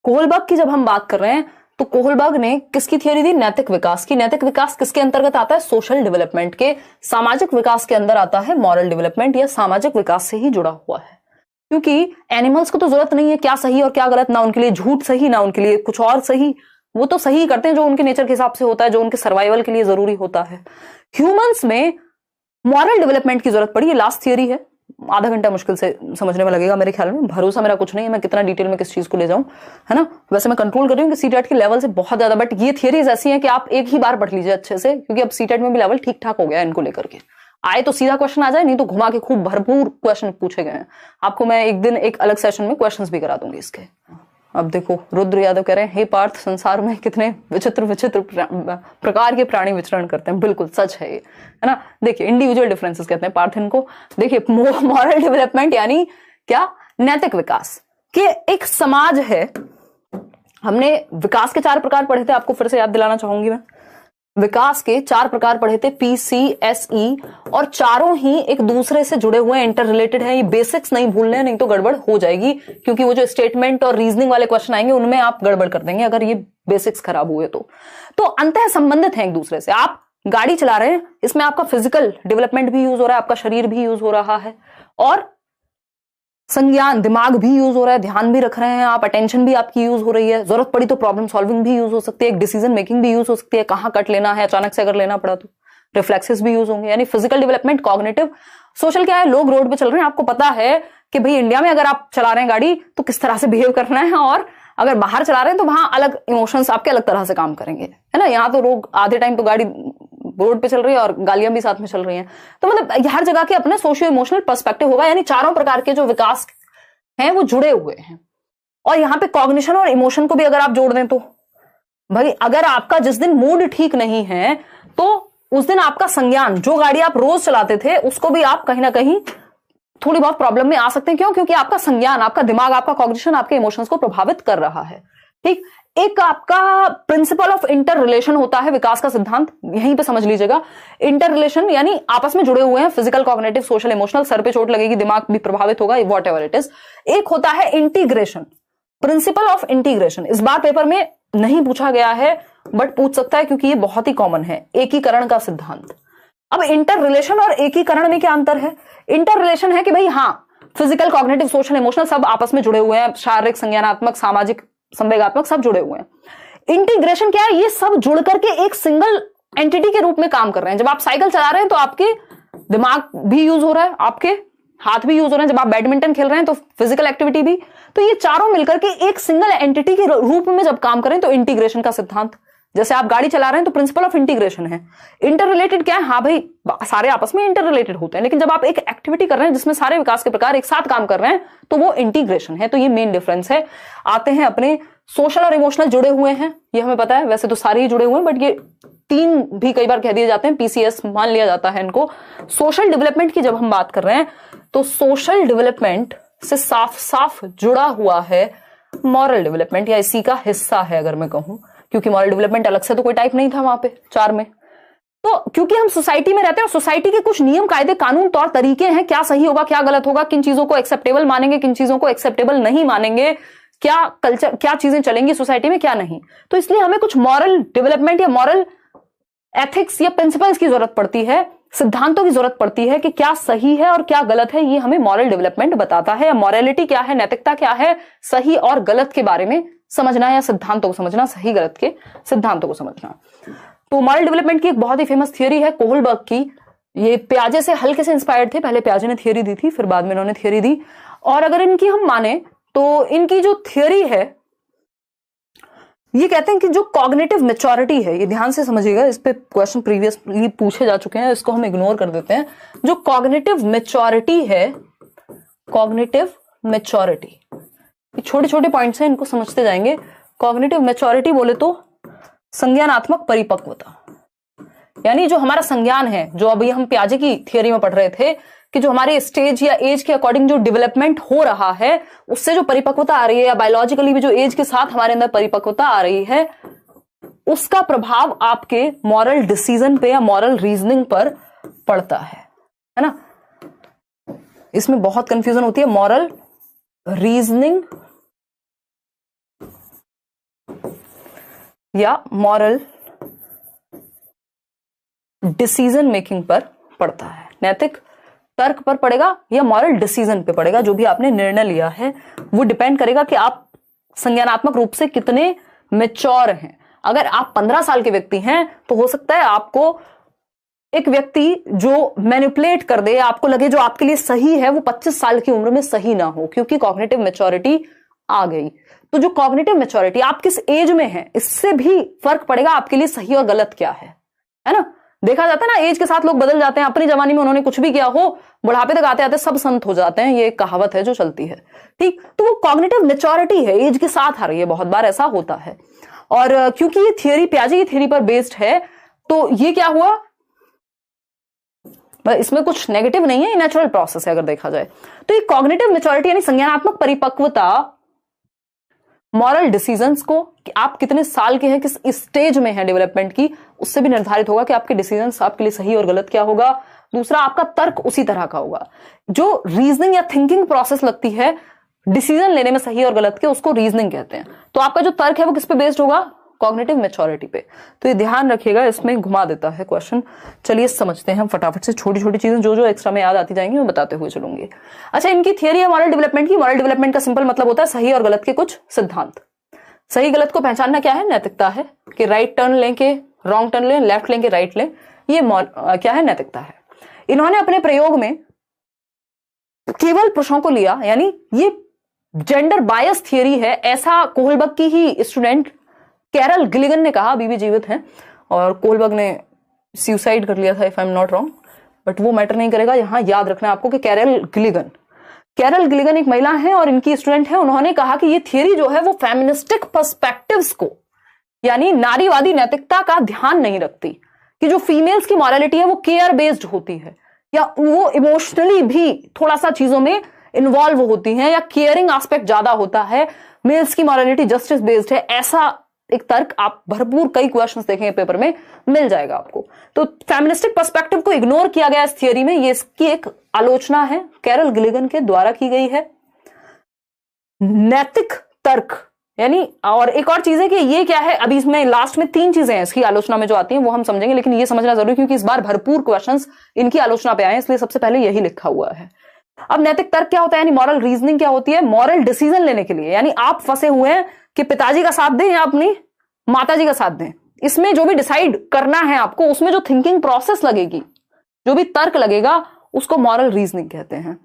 Kohlberg की जब हम बात कर रहे हैं तो कोहलबर्ग ने किसकी थियरी दी? नैतिक विकास की। नैतिक विकास किसके अंतर्गत आता है? सोशल डेवलपमेंट के। सामाजिक विकास के अंदर आता है मॉरल डेवलपमेंट, या सामाजिक विकास से ही जुड़ा हुआ है। क्योंकि एनिमल्स को तो जरूरत नहीं है क्या सही और क्या गलत, ना उनके लिए झूठ सही ना उनके लिए कुछ और सही, वो तो सही करते हैं जो उनके नेचर के हिसाब से होता है, जो उनके सर्वाइवल के लिए जरूरी होता है। ह्यूमंस में मॉरल डेवलपमेंट की जरूरत पड़ी। ये लास्ट थियरी है, आधा घंटा मुश्किल से समझने में लगेगा मेरे ख्याल में, भरोसा मेरा कुछ नहीं है मैं कितना डिटेल में किस चीज को ले जाऊं, है ना। वैसे मैं कंट्रोल कर रही हूँ कि सीटेट के लेवल से बहुत ज्यादा, बट ये थियरीज ऐसी हैं कि आप एक ही बार पढ़ लीजिए अच्छे से, क्योंकि अब सीटेट में भी लेवल ठीक ठाक हो गया है इनको लेकर के। आए तो सीधा क्वेश्चन आ जाए, नहीं तो घुमा के खूब भरपूर क्वेश्चन पूछे गए हैं। आपको मैं एक दिन एक अलग सेशन में क्वेश्चंस भी करा दूंगी इसके। अब देखो रुद्र यादव कह रहे हैं, हे पार्थ, संसार में कितने विचित्र विचित्र प्रकार के प्राणी विचरण करते हैं। बिल्कुल सच है ये, है ना। देखिए इंडिविजुअल डिफरेंसेस कहते हैं पार्थ इनको। देखिए मॉरल डेवलपमेंट यानी क्या? नैतिक विकास कि एक समाज है। हमने विकास के 4 प्रकार पढ़े थे, आपको फिर से याद दिलाना चाहूंगी मैं। विकास के 4 प्रकार पढ़े थे, PCSE, और चारों ही एक दूसरे से जुड़े हुए इंटर रिलेटेड है। ये बेसिक्स नहीं भूलने हैं, नहीं तो गड़बड़ हो जाएगी, क्योंकि वो जो स्टेटमेंट और रीजनिंग वाले क्वेश्चन आएंगे उनमें आप गड़बड़ कर देंगे अगर ये बेसिक्स खराब हुए तो अंतः संबंधित है एक दूसरे से। आप गाड़ी चला रहे हैं, इसमें आपका फिजिकल डेवलपमेंट भी यूज हो रहा है, आपका शरीर भी यूज हो रहा है, और संज्ञान दिमाग भी यूज हो रहा है, ध्यान भी रख रहे हैं आप, अटेंशन भी आपकी यूज हो रही है, जरूरत पड़ी तो प्रॉब्लम सॉल्विंग भी यूज हो सकती है, एक डिसीजन मेकिंग भी यूज हो सकती है, कहां कट लेना है अचानक से अगर लेना पड़ा तो, रिफ्लेक्सेस भी यूज होंगे। यानी फिजिकल डेवलपमेंट, कॉग्निटिव। सोशल क्या है? लोग रोड पे चल रहे हैं, आपको पता है कि भाई इंडिया में अगर आप चला रहे हैं गाड़ी तो किस तरह से बिहेव करना है, और अगर बाहर चला रहे हैं तो वहां अलग इमोशंस आपके अलग तरह से काम करेंगे, है ना। यहाँ तो लोग आधे टाइम तो गाड़ी रोड पे चल रही है और गालियां भी साथ में चल रही हैं, तो मतलब हर जगह के अपने सोशियो इमोशनल पर्सपेक्टिव होगा। यानी चारों प्रकार के जो विकास हैं वो जुड़े हुए हैं। और यहां पे कॉग्निशन और इमोशन को भी अगर आप जोड़ दें तो भाई, अगर आपका जिस दिन मूड ठीक नहीं है तो उस दिन आपका संज्ञान, जो गाड़ी आप रोज चलाते थे उसको भी आप कहीं ना कहीं थोड़ी बहुत प्रॉब्लम में आ सकते हैं। क्यों? क्योंकि आपका संज्ञान, आपका दिमाग, आपका कॉग्निशन आपके इमोशंस को प्रभावित कर रहा है। ठीक। एक आपका प्रिंसिपल ऑफ इंटर रिलेशन होता है, विकास का सिद्धांत यहीं पे समझ लीजिएगा। इंटर रिलेशन यानी आपस में जुड़े हुए हैं, physical, cognitive, social, emotional. Sir पे चोट लगेगी, दिमाग भी प्रभावित होगा, वॉट एवर इट इज। एक होता है इंटीग्रेशन, प्रिंसिपल ऑफ इंटीग्रेशन। इस बार पेपर में नहीं पूछा गया है बट पूछ सकता है, क्योंकि ये बहुत ही कॉमन है, एकीकरण का सिद्धांत। अब इंटर रिलेशन और एकीकरण में क्या अंतर है? इंटर रिलेशन है कि भाई हाँ, फिजिकल, कॉग्निटिव, सोशल, इमोशनल सब आपस में जुड़े हुए हैं, शारीरिक, संज्ञानात्मक, सामाजिक, संवेगात्मक सब जुड़े हुए हैं। इंटीग्रेशन क्या है? ये सब जुड़ करके एक सिंगल एंटिटी के रूप में काम कर रहे हैं। जब आप साइकिल चला रहे हैं तो आपके दिमाग भी यूज हो रहा है, आपके हाथ भी यूज हो रहे हैं। जब आप बैडमिंटन खेल रहे हैं तो फिजिकल एक्टिविटी भी। तो ये चारों मिलकर के एक सिंगल एंटिटी के रूप में जब काम करें तो इंटीग्रेशन का सिद्धांत। जैसे आप गाड़ी चला रहे हैं तो प्रिंसिपल ऑफ इंटीग्रेशन है। इंटर रिलेटेड क्या है? हाँ भाई, सारे आपस में इंटर रिलेटेड होते हैं, लेकिन जब आप एक एक्टिविटी कर रहे हैं जिसमें सारे विकास के प्रकार एक साथ काम कर रहे हैं तो वो इंटीग्रेशन है। तो ये मेन डिफरेंस है। आते हैं अपने सोशल और इमोशनल जुड़े हुए हैं, ये हमें पता है, वैसे तो सारे ही जुड़े हुए हैं बट ये 3 भी कई बार कह दिए जाते हैं, PCS मान लिया जाता है इनको। सोशल डेवलपमेंट की जब हम बात कर रहे हैं तो सोशल डेवलपमेंट से साफ साफ जुड़ा हुआ है मॉरल डेवलपमेंट, या इसी का हिस्सा है अगर मैं कहूं, क्योंकि मॉरल डेवलपमेंट अलग से तो कोई टाइप नहीं था वहां पे 4 में। तो क्योंकि हम सोसाइटी में रहते हैं और सोसाइटी के कुछ नियम, कायदे, कानून, तौर तरीके हैं, क्या सही होगा क्या गलत होगा, किन चीजों को एक्सेप्टेबल मानेंगे किन चीजों को एक्सेप्टेबल नहीं मानेंगे, क्या कल्चर, क्या चीजें चलेंगी सोसाइटी में क्या नहीं। तो इसलिए हमें कुछ मॉरल डेवलपमेंट या मॉरल एथिक्स या प्रिंसिपल्स की जरूरत पड़ती है, सिद्धांतों की जरूरत पड़ती है कि क्या सही है और क्या गलत है। ये हमें मॉरल डेवलपमेंट बताता है। मॉरलिटी क्या है, नैतिकता क्या है, सही और गलत के बारे में समझना या सिद्धांतों को समझना, सही गलत के सिद्धांतों को समझना। तो मॉरल डेवलपमेंट की एक बहुत ही फेमस थियरी है कोहलबर्ग की। ये प्याजे से हल्के से इंस्पायर्ड थे, पहले प्याजे ने थियरी दी थी, फिर बाद में इन्होंने थियरी दी। और अगर इनकी हम माने तो इनकी जो थियरी है ये कहते हैं कि जो कॉग्निटिव मैच्योरिटी है, ये ध्यान से समझिएगा, इस पे क्वेश्चन प्रीवियसली पूछे जा चुके हैं, इसको हम इग्नोर कर देते हैं। जो कॉग्निटिव मैच्योरिटी है, कॉग्निटिव मैच्योरिटी, छोटे छोटे पॉइंट्स हैं, इनको समझते जाएंगे। कॉग्निटिव मैच्योरिटी बोले तो संज्ञानात्मक परिपक्वता, यानी जो हमारा संज्ञान है, जो अभी हम प्याजे की थियरी में पढ़ रहे थे कि जो हमारे स्टेज या एज के अकॉर्डिंग जो डेवलपमेंट हो रहा है उससे जो परिपक्वता आ रही है, या बायोलॉजिकली भी जो एज के साथ हमारे अंदर परिपक्वता आ रही है, उसका प्रभाव आपके मॉरल डिसीजन पे या मॉरल रीजनिंग पर पड़ता है ना। इसमें बहुत कंफ्यूजन होती है, मॉरल रीजनिंग या मॉरल डिसीजन मेकिंग पर पड़ता है? नैतिक तर्क पर पड़ेगा या मॉरल डिसीजन पे पड़ेगा? जो भी आपने निर्णय लिया है वो डिपेंड करेगा कि आप संज्ञानात्मक रूप से कितने मैच्योर हैं। अगर आप 15 साल के व्यक्ति हैं तो हो सकता है आपको एक व्यक्ति जो मैनिपुलेट कर दे, आपको लगे जो आपके लिए सही है वो 25 साल की उम्र में सही ना हो, क्योंकि कॉग्निटिव मैच्योरिटी आ गई। तो जो कॉग्निटिव मैच्योरिटी, आप किस एज में हैं, इससे भी फर्क पड़ेगा आपके लिए सही और गलत क्या है ना। देखा जाता है ना, एज के साथ लोग बदल जाते हैं। अपनी जवानी में उन्होंने कुछ भी किया हो, बुढ़ापे तक आते आते सब संत हो जाते हैं, ये एक कहावत है जो चलती है। ठीक, तो वो कॉग्निटिव मैच्योरिटी है, एज के साथ आ रही है, बहुत बार ऐसा होता है। और क्योंकि ये थियरी पियाजे की थियरी पर बेस्ड है, तो ये क्या हुआ, इसमें कुछ नेगेटिव नहीं है, ये नेचुरल प्रोसेस है अगर देखा जाए तो। ये कॉग्निटिव मैच्योरिटी यानी संज्ञानात्मक परिपक्वता मॉरल डिसीजंस को, कि आप कितने साल के हैं, किस स्टेज में है डेवलपमेंट की, उससे भी निर्धारित होगा कि आपके डिसीजंस आपके लिए सही और गलत क्या होगा। दूसरा, आपका तर्क उसी तरह का होगा। जो रीजनिंग या थिंकिंग प्रोसेस लगती है डिसीजन लेने में सही और गलत के, उसको रीजनिंग कहते हैं। तो आपका जो तर्क है वो किस पे बेस्ड होगा? कॉग्निटिव मैच्योरिटी पे। तो ये ध्यान रखिएगा, इसमें घुमा देता है क्वेश्चन। चलिए समझते हैं हम फटाफट से, छोटी छोटी चीजें जो जो एक्स्ट्रा में याद आती जाएंगी मैं बताते हुए चलूंगी। अच्छा, इनकी थियरी है मॉरल डेवलपमेंट की। मॉरल डेवलपमेंट का सिंपल मतलब होता है सही और गलत के कुछ सिद्धांत। सही गलत को पहचानना क्या है? नैतिकता है, कि राइट टर्न लें के रॉन्ग टर्न लें, लेफ्ट लें के राइट लें, ये क्या है? नैतिकता है। इन्होंने अपने प्रयोग में केवल पुरुषों को लिया, यानी ये जेंडर बायस थियरी है, ऐसा कोहलबर्ग की ही स्टूडेंट कैरल गिलिगन ने कहा, अभी भी जीवित हैं, और कोहलबर्ग ने सुसाइड कर लिया था if I am not wrong, but वो मैटर नहीं करेगा। यहां याद रखना आपको कि कैरल गिलिगन एक महिला है और इनकी स्टूडेंट है। उन्होंने कहा कि ये थियरी जो है वो फेमिनिस्टिक पर्सपेक्टिव्स को, यानी नारीवादी नैतिकता का ध्यान नहीं रखती, कि जो फीमेल्स की मॉरलिटी है वो केयर बेस्ड होती है, या वो इमोशनली भी थोड़ा सा चीजों में इन्वॉल्व होती हैं, या केयरिंग एस्पेक्ट ज्यादा होता है, मेल्स की मॉरलिटी जस्टिस बेस्ड है। ऐसा एक तर्क आप भरपूर कई क्वेश्चंस देखेंगे पेपर में, मिल जाएगा आपको। तो फेमिनिस्टिक पर्सपेक्टिव को इग्नोर किया गया इस थियरी में, ये इसकी एक आलोचना है, कैरल गिलिगन के द्वारा की गई है। नैतिक तर्क यानी, और एक और चीज है कि ये क्या है, अभी इसमें लास्ट में 3 चीजें हैं इसकी आलोचना में जो आती हैं वो हम समझेंगे, लेकिन ये समझना जरूरी क्योंकि इस बार भरपूर क्वेश्चंस इनकी आलोचना पे आए हैं, इसलिए सबसे पहले यही लिखा हुआ है। अब नैतिक तर्क क्या होता है, यानी मॉरल रीजनिंग क्या होती है? मॉरल डिसीजन लेने के लिए, यानी आप फंसे हुए हैं कि पिताजी का साथ दें या अपनी माताजी का साथ दें, इसमें जो भी डिसाइड करना है आपको, उसमें जो थिंकिंग प्रोसेस लगेगी, जो भी तर्क लगेगा, उसको मॉरल रीजनिंग कहते हैं।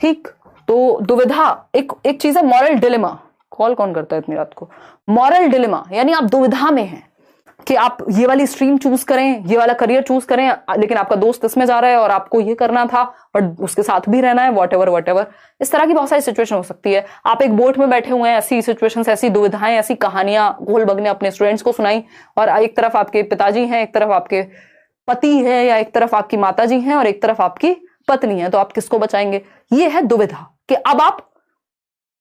ठीक, तो दुविधा एक चीज है। मॉरल डिलेमा, कॉल कौन करता है इतनी रात को? मॉरल डिलेमा यानी आप दुविधा में हैं कि आप ये वाली स्ट्रीम चूज करें, ये वाला करियर चूज करें, लेकिन आपका दोस्त इसमें जा रहा है और आपको ये करना था और उसके साथ भी रहना है, वॉटेवर। इस तरह की बहुत सारी सिचुएशन हो सकती है। आप एक बोट में बैठे हुए हैं, ऐसी सिचुएशंस, ऐसी दुविधाएं, ऐसी कहानियां कोहलबर्ग ने अपने स्टूडेंट्स को सुनाई, और एक तरफ आपके पिताजी हैं, एक तरफ आपके पति है, या एक तरफ आपकी माताजी हैं और एक तरफ आपकी पत्नी है, तो आप किसको बचाएंगे? ये है दुविधा, कि अब आप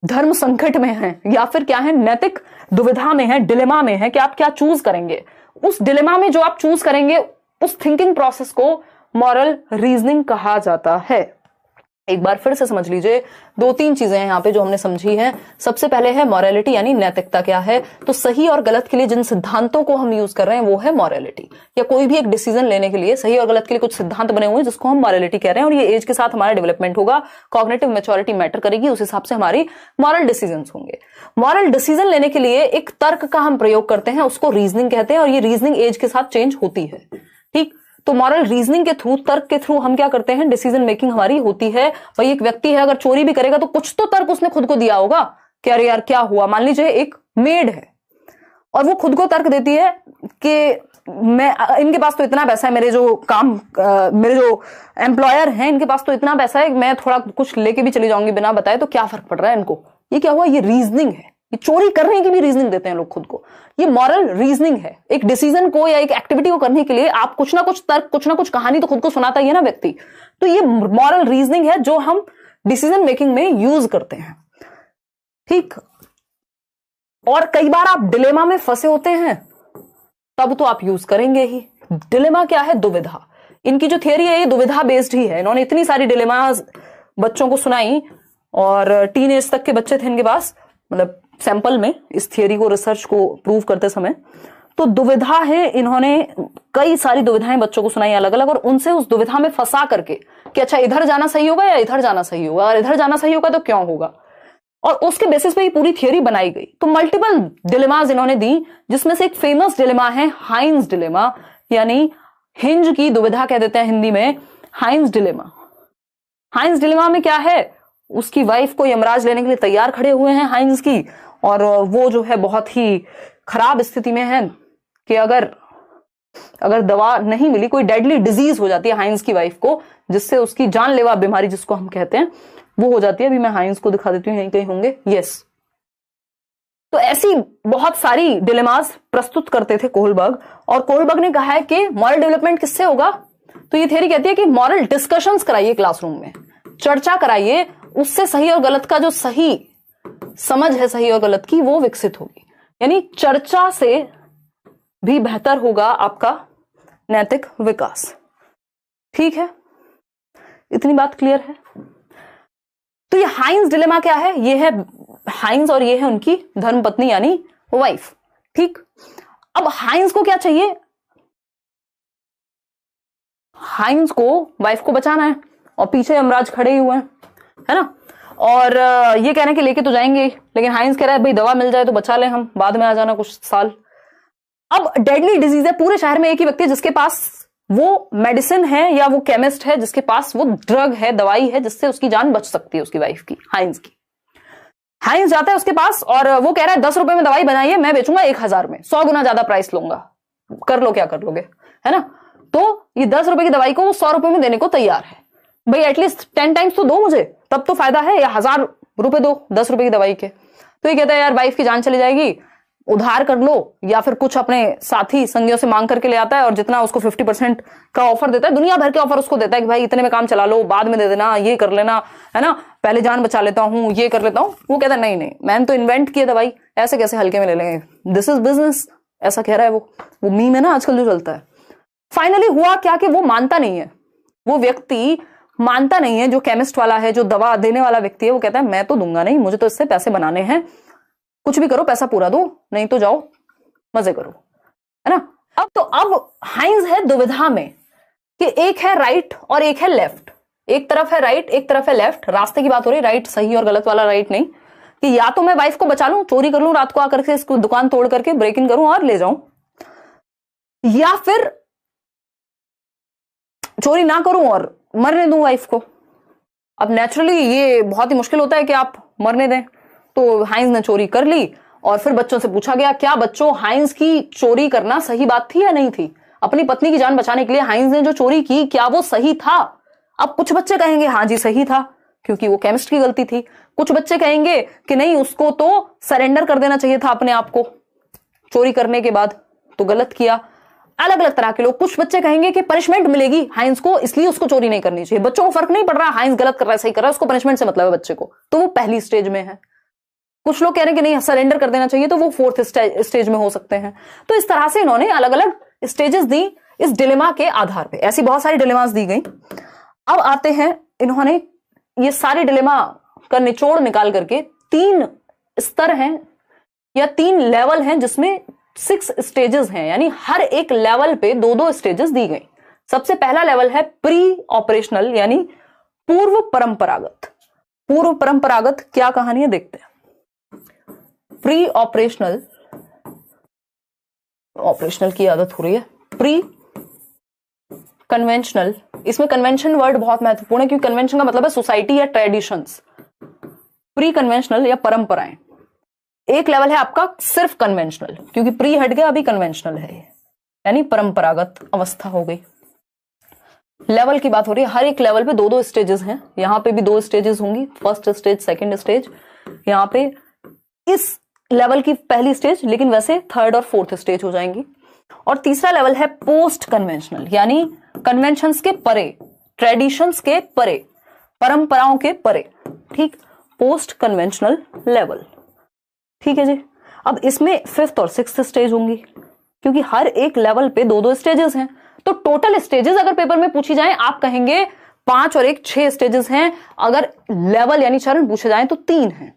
धर्म संकट में हैं या फिर क्या है, नैतिक दुविधा में है, डिलेमा में है कि आप क्या चूज करेंगे। उस डिलेमा में जो आप चूज करेंगे, उस थिंकिंग प्रोसेस को मॉरल रीजनिंग कहा जाता है। एक बार फिर से समझ लीजिए, 2-3 चीजें हैं यहाँ पे जो हमने समझी हैं। सबसे पहले है मॉरलिटी, यानी नैतिकता क्या है। तो सही और गलत के लिए जिन सिद्धांतों को हम यूज कर रहे हैं वो है मॉरलिटी, या कोई भी एक डिसीजन लेने के लिए सही और गलत के लिए कुछ सिद्धांत बने हुए हैं जिसको हम मॉरलिटी कह रहे हैं, और ये एज के साथ हमारा डेवलपमेंट होगा, कॉग्निटिव मैच्योरिटी मैटर करेगी, उस हिसाब से हमारी मॉरल डिसीजन होंगे। मॉरल डिसीजन लेने के लिए एक तर्क का हम प्रयोग करते हैं, उसको रीजनिंग कहते हैं, और ये रीजनिंग एज के साथ चेंज होती है। ठीक, तो मॉरल रीजनिंग के थ्रू, तर्क के थ्रू हम क्या करते हैं, डिसीजन मेकिंग हमारी होती है। वही एक व्यक्ति है, अगर चोरी भी करेगा तो कुछ तो तर्क उसने खुद को दिया होगा कि अरे यार क्या हुआ। मान लीजिए एक मेड है और वो खुद को तर्क देती है कि मैं, इनके पास तो इतना पैसा है, मेरे जो एम्प्लॉयर हैं इनके पास तो इतना पैसा है, मैं थोड़ा कुछ लेके भी चली जाऊंगी बिना बताए, तो क्या फर्क पड़ रहा है इनको। ये क्या हुआ, ये रीजनिंग है। ये चोरी करने की भी रीजनिंग देते हैं लोग खुद को, ये मॉरल रीजनिंग है। एक डिसीजन को या एक एक्टिविटी को करने के लिए आप कुछ ना कुछ तर्क, कुछ ना कुछ कहानी तो खुद को सुनाता ही है ना व्यक्ति। तो ये मॉरल रीजनिंग है जो हम डिसीजन मेकिंग में यूज करते हैं। ठीक, और कई बार आप डिलेमा में फंसे होते हैं तब तो आप यूज करेंगे ही। डिलेमा क्या है, दुविधा। इनकी जो थियरी है ये दुविधा बेस्ड ही है। इन्होंने इतनी सारी डिलेमास बच्चों को सुनाई, और टीन एज तक के बच्चे थे इनके पास, मतलब सैंपल में, इस थियरी को, रिसर्च को प्रूव करते समय। तो दुविधा है, इन्होंने कई सारी दुविधाएं बच्चों को सुनाई अलग अलग, और उनसे उस दुविधा में फंसा करके कि अच्छा इधर जाना सही होगा या इधर जाना सही होगा, और इधर जाना सही होगा तो क्यों होगा, और उसके बेसिस पे ही पूरी थियोरी बनाई गई। तो मल्टीपल डिलेमास इन्होंने दी, जिसमें से एक फेमस डिलेमा है हाइंस डिलेमा, यानी हिंज की दुविधा कह देते हैं हिंदी में, हाइंस डिलेमा। हाइंस डिलेमा में क्या है, उसकी वाइफ को यमराज लेने के लिए तैयार खड़े हुए हैं हाइंस की, और वो जो है बहुत ही खराब स्थिति में है कि अगर दवा नहीं मिली, कोई डेडली डिजीज हो जाती है हाइंस की वाइफ को, जिससे उसकी जानलेवा बीमारी जिसको हम कहते हैं वो हो जाती है। अभी मैं हाइंस को दिखा देती हूँ, यहीं कहीं होंगे, यस। तो ऐसी बहुत सारी डिलेमास प्रस्तुत करते थे कोहलबर्ग, और कोहलबर्ग ने कहा है कि मॉरल डेवलपमेंट किससे होगा, तो ये थियरी कहती है कि मॉरल डिस्कशंस कराइए क्लासरूम में, चर्चा कराइए, उससे सही और गलत का जो सही समझ है सही और गलत की वो विकसित होगी। यानी चर्चा से भी बेहतर होगा आपका नैतिक विकास। ठीक है, इतनी बात क्लियर है। तो ये हाइंस डिलेमा क्या है, ये है हाइंस और ये है उनकी धर्मपत्नी यानी वाइफ। ठीक, अब हाइंस को क्या चाहिए, हाइंस को वाइफ को बचाना है, और पीछे यमराज खड़े ही हुए हैं, है ना, और ये कहने के लेके तो जाएंगे, लेकिन हाइंस कह रहा है भाई दवा मिल जाए तो बचा ले, हम बाद में आ जाना कुछ साल। अब डेडली डिजीज है, पूरे शहर में एक ही व्यक्ति है जिसके पास वो मेडिसिन है या वो केमिस्ट है जिसके पास वो ड्रग है, दवाई है जिससे उसकी जान बच सकती है, उसकी वाइफ की, हाइंस की। हाइंस जाता है उसके पास और वो कह रहा है 10 रुपए में दवाई बनाइए, मैं बेचूंगा 1000 में, 100 गुना ज्यादा प्राइस लूंगा, कर लो क्या कर लोगे, है ना। तो ये 10 रुपए की दवाई को वो 100 रुपए में देने को तैयार है। भाई एटलीस्ट 10 टाइम्स तो दो मुझे, तब तो फायदा है, या 1000 रुपए दो 10 रुपए की दवाई के। तो ये कहता है यार वाइफ की जान चली जाएगी, उधार कर लो, या फिर कुछ अपने साथी संगियों से मांग करके ले आता है, और जितना उसको 50% का ऑफर देता है, दुनिया भर के ऑफर उसको देता है कि भाई इतने में काम चला लो, बाद में दे देना, ये कर लेना, है ना, पहले जान बचा लेता हूं, ये कर लेता हूं। वो कहता है नहीं नहीं, मैंने तो इन्वेंट किया दवाई, ऐसे कैसे हल्के में ले लेंगे, दिस इज बिजनेस, ऐसा कह रहा है वो मीम है ना आजकल जो चलता है। फाइनली हुआ क्या कि वो मानता नहीं है, वो व्यक्ति मानता नहीं है, जो केमिस्ट वाला है, जो दवा देने वाला व्यक्ति है, वो कहता है मैं तो दूंगा नहीं, मुझे तो इससे पैसे बनाने हैं, कुछ भी करो पैसा पूरा दो, नहीं तो जाओ मजे करो, है ना। अब हाइंस है दुविधा में कि एक है राइट और एक है लेफ्ट, एक तरफ है राइट एक तरफ है लेफ्ट, रास्ते की बात हो रही, राइट सही और गलत वाला राइट नहीं, कि या तो मैं वाइफ को बचा लूं, चोरी कर लूं रात को आकर के, इसको दुकान तोड़ करके ब्रेक इन करूं और ले जाऊं, या फिर चोरी ना करूं और मरने दूं वाइफ को। अब नेचुरली ये बहुत ही मुश्किल होता है कि आप मरने दें, तो हाइंस ने चोरी कर ली, और फिर बच्चों से पूछा गया क्या बच्चों हाइंस की चोरी करना सही बात थी या नहीं थी, अपनी पत्नी की जान बचाने के लिए हाइंस ने जो चोरी की क्या वो सही था। अब कुछ बच्चे कहेंगे हाँ जी सही था, क्योंकि वो केमिस्ट की गलती थी। कुछ बच्चे कहेंगे कि नहीं, उसको तो सरेंडर कर देना चाहिए था अपने आप को चोरी करने के बाद, तो गलत किया। अलग अलग तरह के लोग, कुछ बच्चे कहेंगे कि पनिशमेंट मिलेगी हाइंस को, इसलिए उसको चोरी नहीं करनी चाहिए। बच्चों को फर्क नहीं पड़ रहा हाइंस गलत कर रहा है सही कर रहा है, उसको पनिशमेंट से मतलब है बच्चे को, तो वो पहली स्टेज में है। कुछ लोग कह रहे हैं कि नहीं सरेंडर कर देना चाहिए, तो वो 4th स्टेज में हो सकते हैं। तो इस तरह से इन्होंने अलग अलग स्टेजेस दी इस डिलेमा के आधार पे, ऐसी बहुत सारी डिलेमास दी गई। अब आते हैं, इन्होंने ये सारे डिलेमा का निचोड़ निकाल करके 3 स्तर हैं या 3 लेवल हैं, जिसमें 6 स्टेजेस हैं, यानी हर एक लेवल पे 2-2 स्टेजेस दी गई। सबसे पहला लेवल है प्री ऑपरेशनल, यानी पूर्व परंपरागत। पूर्व परंपरागत क्या कहानी है देखते हैं। प्री ऑपरेशनल, ऑपरेशनल की आदत हो रही है, प्री कन्वेंशनल, इसमें कन्वेंशन वर्ड बहुत महत्वपूर्ण है, क्योंकि कन्वेंशन का मतलब है सोसाइटी या ट्रेडिशंस। प्री कन्वेंशनल या परंपराएं। एक लेवल है आपका सिर्फ कन्वेंशनल, क्योंकि प्री हट गया, अभी कन्वेंशनल है, यानी परंपरागत अवस्था हो गई। लेवल की बात हो रही है, हर एक लेवल पे 2-2 स्टेजेस हैं, यहां पे भी 2 स्टेजेस होंगी, फर्स्ट स्टेज सेकंड स्टेज। यहां पे इस लेवल की पहली स्टेज, लेकिन वैसे 3rd और 4th स्टेज हो जाएंगी। और तीसरा लेवल है पोस्ट कन्वेंशनल, यानी कन्वेंशंस के परे, ट्रेडिशंस के परे, परंपराओं के परे। ठीक, पोस्ट कन्वेंशनल लेवल। ठीक है जी। अब इसमें 5th और 6th स्टेज होंगी, क्योंकि हर एक लेवल पे 2-2 स्टेजेस हैं। तो टोटल स्टेजेस अगर पेपर में पूछी जाए, आप कहेंगे 5 और 1 6 स्टेजेस हैं। अगर लेवल यानी चरण पूछे जाए तो 3 हैं।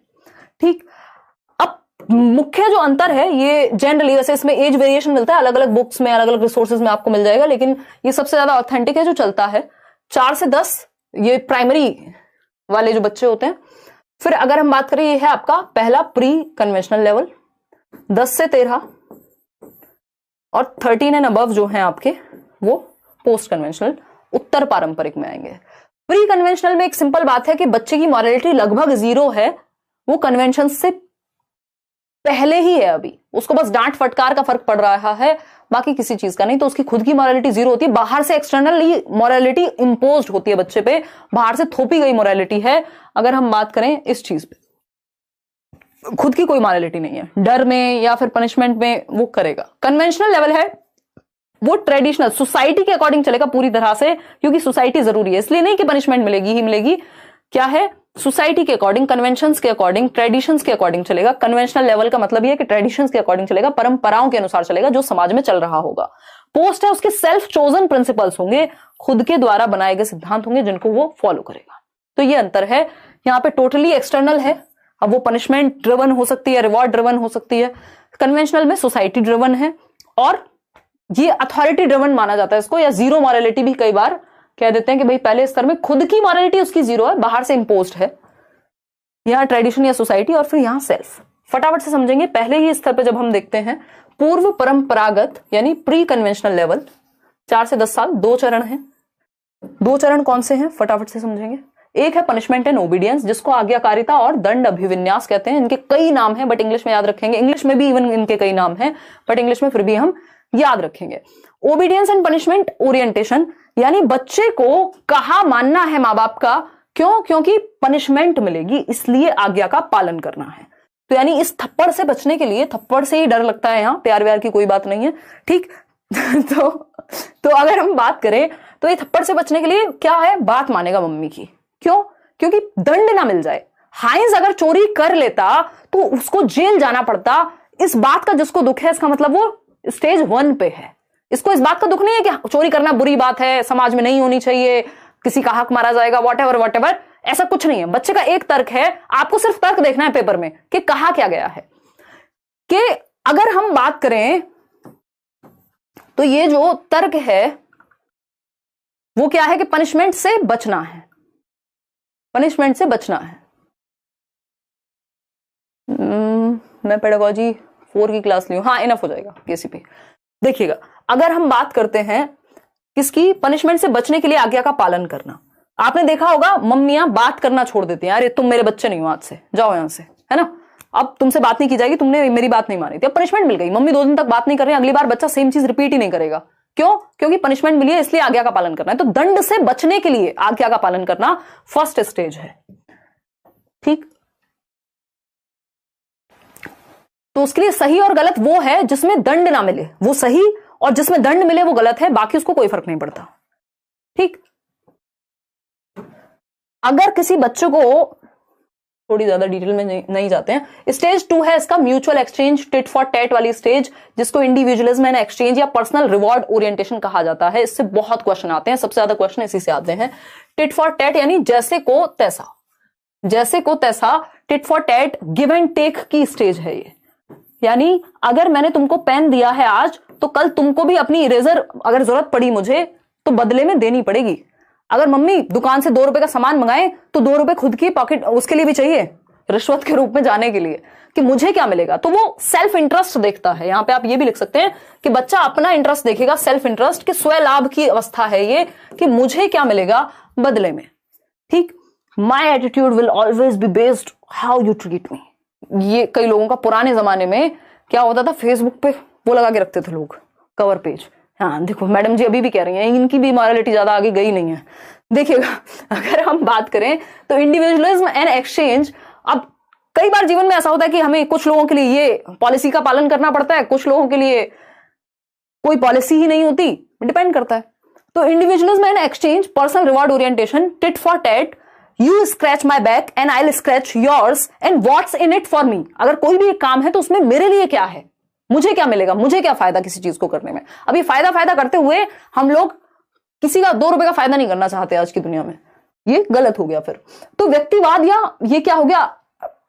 ठीक, अब मुख्य जो अंतर है ये जनरली, वैसे इसमें एज वेरिएशन मिलता है, अलग अलग बुक्स में अलग अलग रिसोर्सेज में आपको मिल जाएगा, लेकिन ये सबसे ज्यादा ऑथेंटिक है जो चलता है 4 से 10 ये प्राइमरी वाले जो बच्चे होते हैं। फिर अगर हम बात करें, ये है आपका पहला प्री कन्वेंशनल लेवल, 10 से 13 और 13 एंड अबव जो है आपके वो पोस्ट कन्वेंशनल उत्तर पारंपरिक में आएंगे। प्री कन्वेंशनल में एक सिंपल बात है कि बच्चे की मॉरलिटी लगभग 0 है, वो कन्वेंशन से पहले ही है, अभी उसको बस डांट फटकार का फर्क पड़ रहा है, बाकी किसी चीज का नहीं। तो उसकी खुद की मॉरलिटी 0 होती है, बाहर से एक्सटर्नली मॉरलिटी इंपोज्ड होती है बच्चे पे, बाहर से थोपी गई मॉरलिटी है। अगर हम बात करें इस चीज पे, खुद की कोई मॉरलिटी नहीं है, डर में या फिर पनिशमेंट में वो करेगा। कन्वेंशनल लेवल है वो ट्रेडिशनल सोसाइटी के अकॉर्डिंग चलेगा पूरी तरह से, क्योंकि सोसाइटी जरूरी है, इसलिए नहीं कि पनिशमेंट मिलेगी ही मिलेगी, क्या है सोसाइटी के अकॉर्डिंग, कन्वेंशंस के अकॉर्डिंग, ट्रेडिशंस के अकॉर्डिंग चलेगा। कन्वेंशनल लेवल का मतलब यह है कि ट्रेडिशंस के अकॉर्डिंग चलेगा, परंपराओं के अनुसार चलेगा जो समाज में चल रहा होगा। पोस्ट है उसके सेल्फ चोजन प्रिंसिपल्स होंगे, खुद के द्वारा बनाए गए सिद्धांत होंगे जिनको वो फॉलो करेगा। तो ये अंतर है, यहाँ पे टोटली एक्सटर्नल है, अब वो पनिशमेंट ड्रिवन हो सकती है, रिवॉर्ड ड्रिवन हो सकती है। कन्वेंशनल में सोसाइटी ड्रिवन है और ये अथॉरिटी ड्रिवन माना जाता है इसको, या जीरो मॉरलिटी भी कई बार कह देते हैं कि भाई पहले स्तर में खुद की मॉरलिटी उसकी 0 है, बाहर से इंपोज्ड है, यहां ट्रेडिशन या सोसाइटी, और फिर यहां सेल्फ। फटाफट से समझेंगे। पहले ही स्तर पे जब हम देखते हैं पूर्व परंपरागत यानी प्री कन्वेंशनल लेवल 4 से 10 साल, 2 चरण हैं। 2 चरण कौन से हैं फटाफट से समझेंगे। एक है पनिशमेंट एंड ओबीडियंस, जिसको आज्ञाकारिता और दंड अभिविन्यास कहते हैं। इनके कई नाम हैं बट इंग्लिश में याद रखेंगे, इंग्लिश में भी इवन इनके कई नाम हैं बट इंग्लिश में फिर भी हम याद रखेंगे। ओबीडियंस एंड पनिशमेंट ओरिएंटेशन, यानी बच्चे को कहा मानना है मां बाप का, क्यों? क्योंकि पनिशमेंट मिलेगी इसलिए आज्ञा का पालन करना है। तो यानी इस थप्पड़ से बचने के लिए, थप्पड़ से ही डर लगता है, यहां प्यार व्यार की कोई बात नहीं है, ठीक। तो अगर हम बात करें तो ये थप्पड़ से बचने के लिए क्या है, बात मानेगा मम्मी की। क्यों? क्योंकि दंड ना मिल जाए। हाइंस अगर चोरी कर लेता तो उसको जेल जाना पड़ता। इस बात का जिसको दुख है, इसका मतलब वो स्टेज 1 पे है। इसको इस बात का दुख नहीं है कि चोरी करना बुरी बात है, समाज में नहीं होनी चाहिए, किसी का हक मारा जाएगा, वॉटेवर, ऐसा कुछ नहीं है। बच्चे का एक तर्क है, आपको सिर्फ तर्क देखना है पेपर में कि कहा क्या गया है। कि अगर हम बात करें तो ये जो तर्क है वो क्या है कि पनिशमेंट से बचना है, पनिशमेंट से बचना है। मैं पेडागोजी 4 की क्लास ली हूं, हाँ इनफ हो जाएगा केसीपी। देखिएगा, अगर हम बात करते हैं किसकी, पनिशमेंट से बचने के लिए आज्ञा का पालन करना। आपने देखा होगा मम्मियां बात करना छोड़ देती हैं, अरे तुम मेरे बच्चे नहीं हो, आज से जाओ यहां से, है ना, अब तुमसे बात नहीं की जाएगी, तुमने मेरी बात नहीं मानी थी, अब पनिशमेंट मिल गई, मम्मी 2 दिन तक बात नहीं कर रही, अगली बार बच्चा सेम चीज रिपीट ही नहीं करेगा। क्यों? क्योंकि पनिशमेंट मिली है इसलिए आज्ञा का पालन करना है। तो दंड से बचने के लिए आज्ञा का पालन करना फर्स्ट स्टेज है, ठीक। तो उसके लिए सही और गलत वो है जिसमें दंड ना मिले वो सही, और जिसमें दंड मिले वो गलत है, बाकी उसको कोई फर्क नहीं पड़ता, ठीक। अगर किसी बच्चे को, थोड़ी ज्यादा डिटेल में नहीं जाते हैं, स्टेज 2 है इसका mutual exchange, tit for TET वाली स्टेज, जिसको इंडिविजुअलिज्म एंड एक्सचेंज या पर्सनल रिवॉर्ड ओरिएंटेशन कहा जाता है। इससे बहुत क्वेश्चन आते हैं, सबसे ज्यादा क्वेश्चन इसी से आते हैं। टिट फॉर टैट यानी जैसे को तैसा, जैसे को तैसा, tit for tat give and take की स्टेज है ये। यानी अगर मैंने तुमको पेन दिया है आज, तो कल तुमको भी अपनी इरेजर अगर जरूरत पड़ी मुझे तो बदले में देनी पड़ेगी। अगर मम्मी दुकान से 2 रुपए का सामान मंगाए तो 2 रुपए खुद की पॉकेट उसके लिए भी चाहिए, रिश्वत के रूप में जाने के लिए, कि मुझे क्या मिलेगा। तो वो सेल्फ इंटरेस्ट देखता है। यहां पे आप ये भी लिख सकते हैं कि बच्चा अपना इंटरेस्ट देखेगा, सेल्फ इंटरेस्ट, कि स्वयं लाभ की अवस्था है ये, कि मुझे क्या मिलेगा बदले में, ठीक। My attitude will always be based how you treat me. ये कई लोगों का पुराने जमाने में क्या होता था, फेसबुक पे वो लगा के रखते थे लोग कवर पेज, हाँ देखो मैडम जी अभी भी कह रही हैं, इनकी भी मॉरलिटी ज्यादा आगे गई नहीं है। देखिएगा, अगर हम बात करें तो इंडिविजुअलिज्म एंड एक्सचेंज, अब कई बार जीवन में ऐसा होता है कि हमें कुछ लोगों के लिए ये पॉलिसी का पालन करना पड़ता है, कुछ लोगों के लिए कोई पॉलिसी ही नहीं होती, डिपेंड करता है। तो individualism and exchange, personal reward orientation, tit for TET, you scratch my back and I will scratch yours and what's in it for me. अगर कोई भी एक काम है तो उसमें मेरे लिए क्या है, मुझे क्या मिलेगा, मुझे क्या फायदा किसी चीज को करने में। अभी फायदा करते हुए हम लोग किसी का 2 रुपए का फायदा नहीं करना चाहते आज की दुनिया में, ये गलत हो गया फिर। तो व्यक्तिवाद या ये क्या हो गया,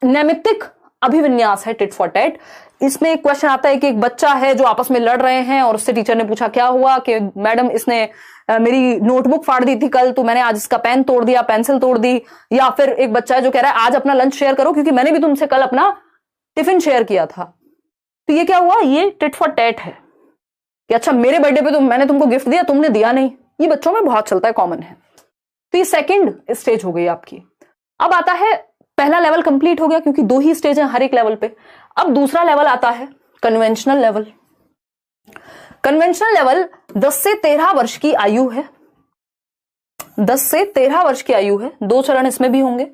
नैमित्तिक अभिविन्यास है टिट फॉर टैट। इसमें एक क्वेश्चन आता है कि एक बच्चा है जो आपस में लड़ रहे हैं और उससे टीचर ने पूछा क्या हुआ, कि मैडम इसने मेरी नोटबुक फाड़ दी थी कल, तो मैंने आज इसका पेन तोड़ दिया, पेंसिल तोड़ दी। या फिर एक बच्चा है जो कह रहा है आज अपना लंच शेयर करो क्योंकि मैंने भी तुमसे कल अपना टिफिन शेयर किया था। तो ये क्या हुआ, ये टिट फॉर टैट है कि अच्छा मेरे बर्थडे पे तो मैंने तुमको गिफ्ट दिया, तुमने दिया नहीं। ये बच्चों में बहुत चलता है, कॉमन है। तो ये सेकंड स्टेज हो गई आपकी। अब आता है, पहला लेवल कंप्लीट हो गया क्योंकि 2 ही स्टेज है हर एक लेवल पे। अब दूसरा लेवल आता है कन्वेंशनल लेवल। कन्वेंशनल लेवल 10 से 13 वर्ष की आयु है। 10 से 13 वर्ष की आयु है। 2 चरण इसमें भी होंगे,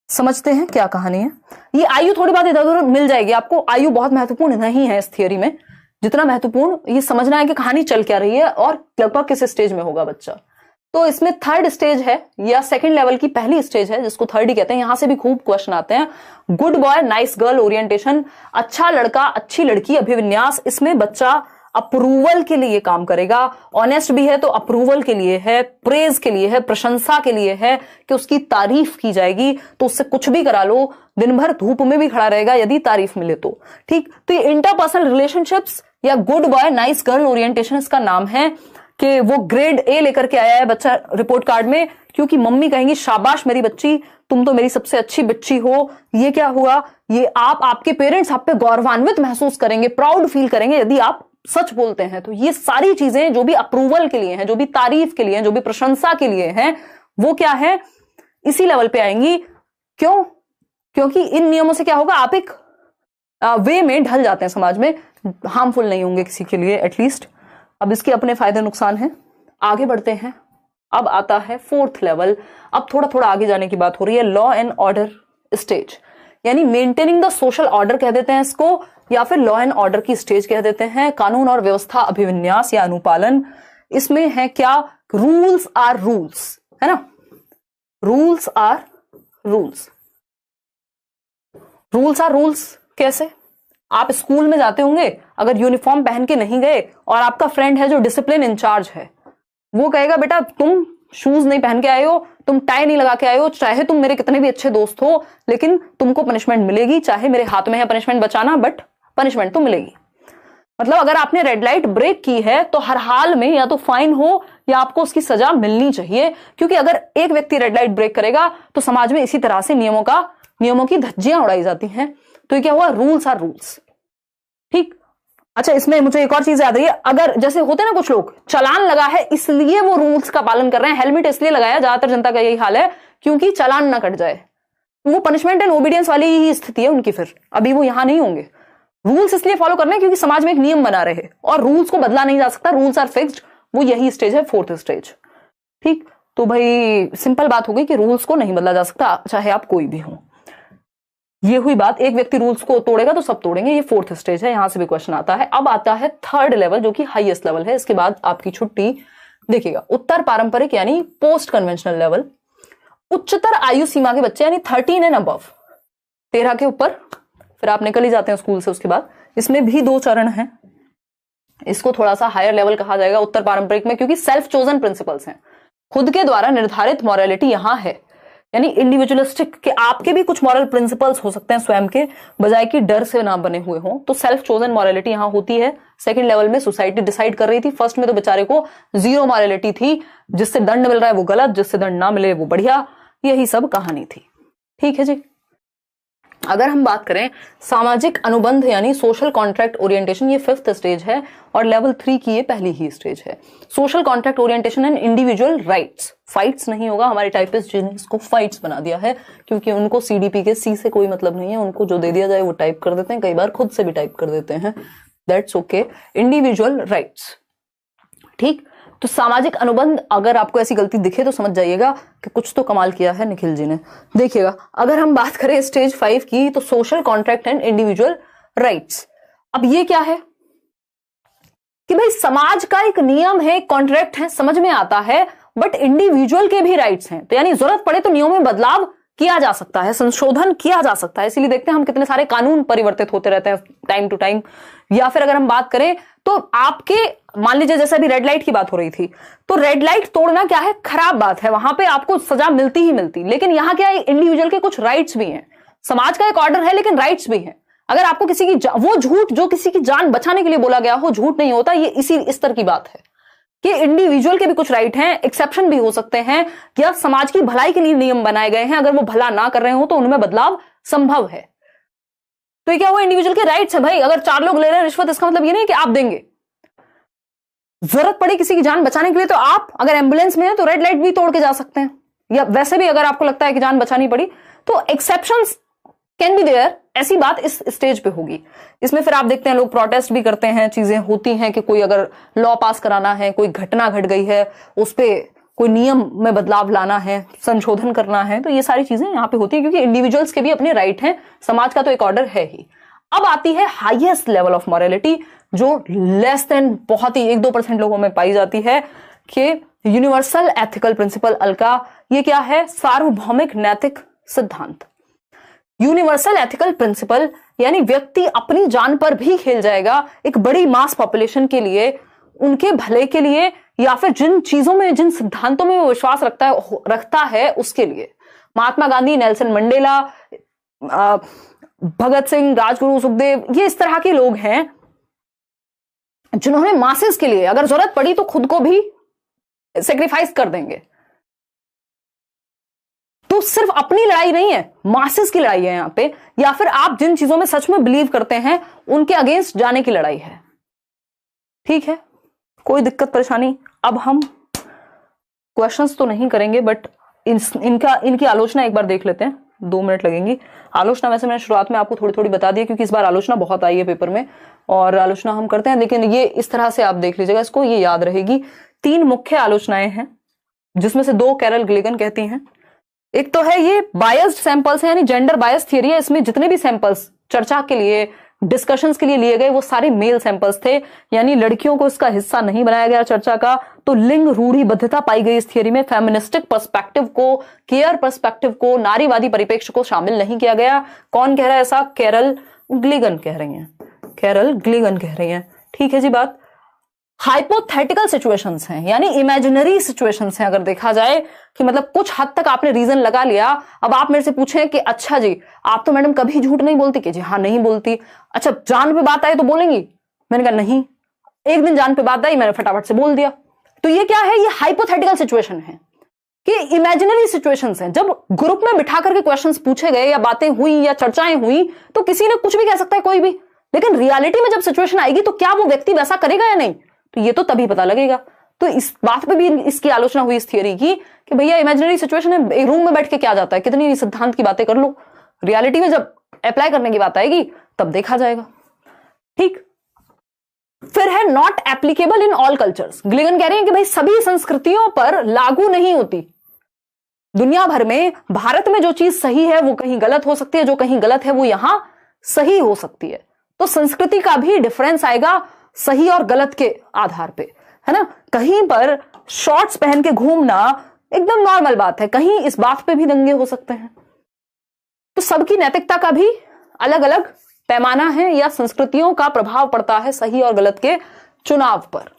समझते हैं क्या कहानी है। ये आयु थोड़ी बात इधर उधर मिल जाएगी आपको, आयु बहुत महत्वपूर्ण नहीं है इस थियोरी में। जितना महत्वपूर्ण ये समझना है कि कहानी चल क्या रही है और लगभग किस स्टेज में होगा बच्चा। तो इसमें थर्ड स्टेज है या सेकंड लेवल की पहली स्टेज है जिसको थर्ड ही कहते हैं। यहां से भी खूब क्वेश्चन आते हैं। Good boy nice girl orientation, अच्छा लड़का अच्छी लड़की अभिविन्यास। इसमें बच्चा अप्रूवल के लिए काम करेगा, ऑनेस्ट भी है तो अप्रूवल के लिए है, प्रेज के लिए है, प्रशंसा के लिए है कि उसकी तारीफ की जाएगी। तो उससे कुछ भी करा लो, दिन भर धूप में भी खड़ा रहेगा यदि तारीफ मिले तो। ठीक, तो ये इंटरपर्सनल रिलेशनशिप्स या good boy nice girl orientation इसका नाम है कि वो ग्रेड ए लेकर के आया है बच्चा रिपोर्ट कार्ड में, क्योंकि मम्मी कहेंगी शाबाश मेरी बच्ची, तुम तो मेरी सबसे अच्छी बच्ची हो। ये क्या हुआ, ये आपके पेरेंट्स आप पे गौरवान्वित महसूस करेंगे, प्राउड फील करेंगे यदि आप सच बोलते हैं। तो ये सारी चीजें जो भी अप्रूवल के लिए हैं, जो भी तारीफ के लिए हैं, जो भी प्रशंसा के लिए हैं, वो क्या है, इसी लेवल पे आएंगी। क्यों? क्योंकि इन नियमों से क्या होगा, आप एक वे में ढल जाते हैं समाज में, हार्मफुल नहीं होंगे किसी के लिए एटलीस्ट। अब इसके अपने फायदे नुकसान हैं। आगे बढ़ते हैं। अब आता है फोर्थ लेवल। अब थोड़ा थोड़ा आगे जाने की बात हो रही है, लॉ एंड ऑर्डर स्टेज, यानी मेंटेनिंग द सोशल ऑर्डर कह देते हैं इसको, या फिर लॉ एंड ऑर्डर की स्टेज कह देते हैं। कानून और व्यवस्था अभिविन्यास या अनुपालन। इसमें है क्या, रूल्स आर रूल्स, है ना, rules are rules. Rules are rules कैसे, आप स्कूल में जाते होंगे, अगर यूनिफॉर्म पहन के नहीं गए और आपका फ्रेंड है जो डिसिप्लिन इंचार्ज है, वो कहेगा बेटा तुम शूज नहीं पहन के आए हो, तुम टाई नहीं लगा के आए हो, चाहे तुम मेरे कितने भी अच्छे दोस्त हो लेकिन तुमको पनिशमेंट मिलेगी। चाहे मेरे हाथ में है पनिशमेंट बचाना, बट पनिशमेंट तो मिलेगी। मतलब अगर आपने रेड लाइट ब्रेक की है तो हर हाल में या तो फाइन हो या आपको उसकी सजा मिलनी चाहिए, क्योंकि अगर एक व्यक्ति रेड लाइट ब्रेक करेगा तो समाज में इसी तरह से नियमों की धज्जियां उड़ाई जाती हैं। तो ये क्या हुआ, रूल्स आर रूल्स। ठीक, अच्छा इसमें मुझे एक और चीज याद आई है, अगर जैसे होते ना कुछ लोग चालान लगा है इसलिए वो रूल्स का पालन कर रहे हैं, हेलमेट इसलिए लगाया, ज्यादातर जनता का यही हाल है क्योंकि चालान ना कट जाए, वो पनिशमेंट एंड ओबीडियंस वाली ही स्थिति है उनकी। फिर अभी वो यहां नहीं होंगे। रूल्स इसलिए फॉलो करना है क्योंकि समाज में एक नियम बना रहे और रूल्स को बदला नहीं जा सकता, रूल्स आर फिक्स्ड। वो यही स्टेज है, फोर्थ स्टेज। ठीक, तो भाई सिंपल बात हो गई कि रूल्स को नहीं बदला जा सकता चाहे आप कोई भी हो। ये हुई बात, एक व्यक्ति रूल्स को तोड़ेगा तो सब तोड़ेंगे, ये फोर्थ स्टेज है, यहां से भी क्वेश्चन आता है। अब आता है थर्ड लेवल जो कि हाईएस्ट लेवल है, इसके बाद आपकी छुट्टी। देखिएगा, उत्तर पारंपरिक यानी पोस्ट कन्वेंशनल लेवल, उच्चतर आयु सीमा के बच्चे यानी 13 एंड अबव, 13 के ऊपर, फिर आप निकल ही जाते हैं स्कूल से उसके बाद। इसमें भी 2 चरण हैं, इसको थोड़ा सा हायर लेवल कहा जाएगा उत्तर पारंपरिक में, क्योंकि सेल्फ चोजन प्रिंसिपल्स हैं, खुद के द्वारा निर्धारित मॉरलिटी यहां है, यानी इंडिविजुअलिस्टिक के आपके भी कुछ मॉरल प्रिंसिपल्स हो सकते हैं स्वयं के, बजाय कि डर से ना बने हुए हों। तो सेल्फ चोजन मॉरलिटी यहां होती है। सेकंड लेवल में सोसाइटी डिसाइड कर रही थी, फर्स्ट में तो बेचारे को 0 मॉरलिटी थी, जिससे दंड मिल रहा है वो गलत, जिससे दंड ना मिले वो बढ़िया, यही सब कहानी थी। ठीक है जी। अगर हम बात करें सामाजिक अनुबंध यानी सोशल कॉन्ट्रैक्ट ओरिएंटेशन, ये 5th स्टेज है और लेवल 3 की ये पहली ही स्टेज है। Social contract orientation and individual rights, fights नहीं होगा, हमारे टाइपिस्ट जिसको फाइट्स बना दिया है क्योंकि उनको सीडीपी के सी से कोई मतलब नहीं है, उनको जो दे दिया जाए वो टाइप कर देते हैं, कई बार खुद से भी टाइप कर देते हैं, दैट्स ओके। इंडिविजुअल राइट्स, ठीक। तो सामाजिक अनुबंध, अगर आपको ऐसी गलती दिखे तो समझ जाइएगा कि कुछ तो कमाल किया है निखिल जी ने। देखिएगा, अगर हम बात करें स्टेज 5 की, तो social contract and individual rights. अब ये क्या है कि भाई समाज का एक नियम है, कॉन्ट्रैक्ट है, समझ में आता है, बट इंडिविजुअल के भी राइट्स हैं। तो यानी जरूरत पड़े तो नियमों में बदलाव किया जा सकता है, संशोधन किया जा सकता है। इसीलिए देखते हैं हम कितने सारे कानून परिवर्तित होते रहते हैं टाइम टू टाइम। या फिर अगर हम बात करें तो आपके, मान लीजिए जैसे अभी रेड लाइट की बात हो रही थी, तो रेड लाइट तोड़ना क्या है, खराब बात है, वहां पे आपको सजा मिलती ही मिलती। लेकिन यहां क्या है, इंडिविजुअल के कुछ राइट्स भी हैं। समाज का एक ऑर्डर है लेकिन राइट्स भी हैं। अगर आपको किसी की वो झूठ जो किसी की जान बचाने के लिए बोला गया हो झूठ नहीं होता, ये इस तरह की बात है कि इंडिविजुअल के भी कुछ राइट हैं, एक्सेप्शन भी हो सकते हैं, या समाज की भलाई के लिए नियम बनाए गए हैं, अगर वो भला ना कर रहे हो तो उनमें बदलाव संभव है। तो ये क्या हुआ, इंडिविजुअल के राइट्स है भाई। अगर 4 लोग ले रहे हैं रिश्वत, इसका मतलब ये नहीं कि आप देंगे। जरूरत पड़ी किसी की जान बचाने के लिए तो आप अगर एम्बुलेंस में है तो रेड लाइट भी तोड़ के जा सकते हैं, या वैसे भी अगर आपको लगता है कि जान बचानी पड़ी तो एक्सेप्शंस कैन बी देयर। ऐसी बात इस स्टेज पे होगी। इसमें फिर आप देखते हैं लोग प्रोटेस्ट भी करते हैं, चीजें होती हैं कि कोई अगर लॉ पास कराना है, कोई घटना घट गई है, उस पर कोई नियम में बदलाव लाना है, संशोधन करना है, तो ये सारी चीजें यहाँ पे होती है क्योंकि इंडिविजुअल्स के भी अपने राइट हैं, समाज का तो एक ऑर्डर है ही। अब आती है हाईएस्ट लेवल ऑफ मॉरलिटी, जो लेस देन बहुत ही 1-2% लोगों में पाई जाती है, कि यूनिवर्सल एथिकल प्रिंसिपल। अलका, ये क्या है, सार्वभौमिक नैतिक सिद्धांत। यूनिवर्सल एथिकल प्रिंसिपल यानी व्यक्ति अपनी जान पर भी खेल जाएगा एक बड़ी मास पॉपुलेशन के लिए, उनके भले के लिए, या फिर जिन चीजों में, जिन सिद्धांतों में वो विश्वास रखता है उसके लिए। महात्मा गांधी, नेल्सन मंडेला, भगत सिंह, राजगुरु, सुखदेव, ये इस तरह के लोग हैं जिन्होंने मासेस के लिए अगर जरूरत पड़ी तो खुद को भी सेक्रीफाइस कर देंगे। तो सिर्फ अपनी लड़ाई नहीं है, मासेस की लड़ाई है यहां पे, या फिर आप जिन चीजों में सच में बिलीव करते हैं उनके अगेंस्ट जाने की लड़ाई है। ठीक है, कोई दिक्कत परेशानी। अब हम क्वेश्चंस तो नहीं करेंगे, बट इनकी आलोचना एक बार देख लेते हैं, 2 मिनट लगेंगी। आलोचना वैसे मैंने शुरुआत में आपको थोड़ी थोड़ी बता दी क्योंकि इस बार आलोचना बहुत आई है पेपर में, और आलोचना हम करते हैं, लेकिन ये इस तरह से आप देख लीजिएगा इसको, ये याद रहेगी। 3 मुख्य आलोचनाएं हैं जिसमें से 2 कैरल गिलिगन कहती हैं। एक तो है ये बायस्ड सैंपल्स है, यानी जेंडर बायस थियरी है। इसमें जितने भी सैंपल्स चर्चा के लिए, डिस्कशंस के लिए लिए गए वो सारे मेल सैंपल्स थे, यानी लड़कियों को इसका हिस्सा नहीं बनाया गया चर्चा का। तो लिंग रूढ़िबद्धता पाई गई इस थियरी में, फेमिनिस्टिक पर्सपेक्टिव को, केयर पर्सपेक्टिव को, नारीवादी परिप्रेक्ष्य को शामिल नहीं किया गया। कौन कह रहा है ऐसा? कैरल गिलिगन कह रही हैं, कैरल गिलिगन कह रही हैं। ठीक है जी बात। हाइपोथेटिकल सिचुएशंस हैं, यानी इमेजिनरी सिचुएशंस हैं। अगर देखा जाए कि मतलब कुछ हद तक आपने रीजन लगा लिया, अब आप मेरे से पूछें कि अच्छा जी आप तो मैडम कभी झूठ नहीं बोलती, कि जी हाँ नहीं बोलती। अच्छा जान पे बात आई तो बोलेंगी? मैंने कहा नहीं। एक दिन जान पे बात आई, मैंने फटाफट से बोल दिया। तो ये क्या है? ये हाइपोथेटिकल सिचुएशन है कि इमेजिनरी सिचुएशंस हैं। जब ग्रुप में बिठा करके क्वेश्चंस पूछे गए या बातें हुई या चर्चाएं हुई तो किसी ने कुछ भी कह सकता है, कोई भी, लेकिन रियलिटी में जब सिचुएशन आएगी तो क्या वो व्यक्ति वैसा करेगा या नहीं, तो ये तो तभी पता लगेगा। तो इस बात पे भी इसकी आलोचना हुई इस थियरी की कि भैया इमेजिनरी सिचुएशन है, एक रूम में बैठ के क्या जाता है, कितनी सिद्धांत की बातें कर लो, रियलिटी में जब अप्लाई करने की बात आएगी तब देखा जाएगा। ठीक। फिर है not applicable in all cultures. Gilligan कह रहे हैं कि भाई सभी संस्कृतियों पर लागू नहीं होती। दुनिया भर में भारत में जो चीज सही है वो कहीं गलत हो सकती है, जो कहीं गलत है वो यहां सही हो सकती है। तो संस्कृति का भी डिफरेंस आएगा सही और गलत के आधार पे, है ना। कहीं पर शॉर्ट्स पहन के घूमना एकदम नॉर्मल बात है, कहीं इस बात पे भी दंगे हो सकते हैं। तो सबकी नैतिकता का भी अलग अलग पैमाना है या संस्कृतियों का प्रभाव पड़ता है सही और गलत के चुनाव पर।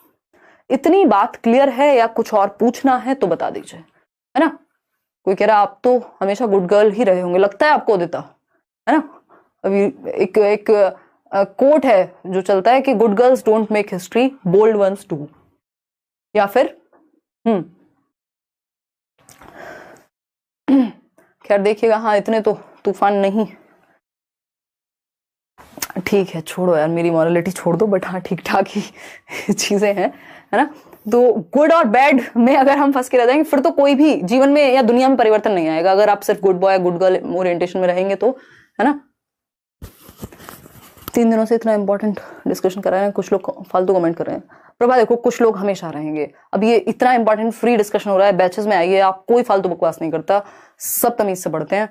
इतनी बात क्लियर है या कुछ और पूछना है तो बता दीजिए, है ना। कोई कह रहा आप तो हमेशा गुड गर्ल ही रहे होंगे, लगता है आपको उदिता, है ना। अभी एक कोट है जो चलता है कि good girls don't make history, bold ones do. या फिर खैर देखिएगा, हाँ इतने तो तूफान नहीं। ठीक है छोड़ो यार, मेरी मॉरलिटी छोड़ दो, बट हाँ ठीक ठाक ही चीजें हैं, है ना। तो गुड और बैड में अगर हम फंस के रह जाएंगे फिर तो कोई भी जीवन में या दुनिया में परिवर्तन नहीं आएगा। अगर आप सिर्फ good boy good girl orientation में रहेंगे तो, है ना। 3 दिनों से इतना इंपॉर्टेंट डिस्कशन कर रहे हैं, कुछ लोग फालतू कमेंट कर रहे हैं। प्रभा देखो कुछ लोग हमेशा रहेंगे। अब ये इतना इंपॉर्टेंट फ्री डिस्कशन हो रहा है, बैचेस में आइए, आप कोई फालतू बकवास नहीं करता, सब तमीज से पढ़ते हैं।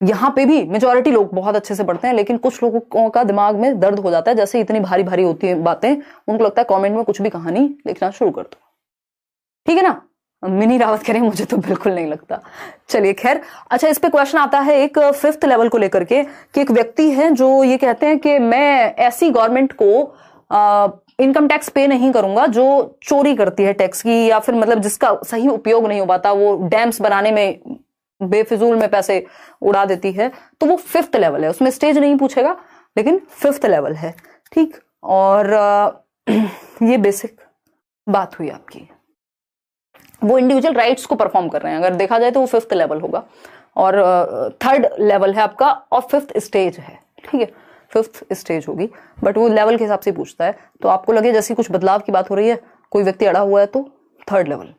यहाँ पे भी मेजॉरिटी लोग बहुत अच्छे से पढ़ते हैं, लेकिन कुछ लोगों का दिमाग में दर्द हो जाता है, जैसे इतनी भारी भारी होती है बातें, उनको लगता है कमेंट में कुछ भी कहानी लिखना शुरू कर दो। ठीक है ना। मिनी रावत करें, मुझे तो बिल्कुल नहीं लगता। चलिए खैर। अच्छा इस पे क्वेश्चन आता है एक 5th लेवल को लेकर के, कि एक व्यक्ति है जो ये कहते हैं कि मैं ऐसी गवर्नमेंट को इनकम टैक्स पे नहीं करूंगा जो चोरी करती है टैक्स की, या फिर मतलब जिसका सही उपयोग नहीं हो पाता, वो डैम्स बनाने में बेफिजूल में पैसे उड़ा देती है, तो वो 5th लेवल है। उसमें स्टेज नहीं पूछेगा, लेकिन 5th लेवल है। ठीक, और ये बेसिक बात हुई आपकी। वो इंडिविजुअल राइट्स को परफॉर्म कर रहे हैं, अगर देखा जाए तो वो 5th लेवल होगा, और 3rd लेवल है आपका, और 5th स्टेज है। ठीक है, 5th स्टेज होगी, बट वो लेवल के हिसाब से पूछता है। तो आपको लगे जैसे कुछ बदलाव की बात हो रही है, कोई व्यक्ति अड़ा हुआ है, तो 3rd लेवल।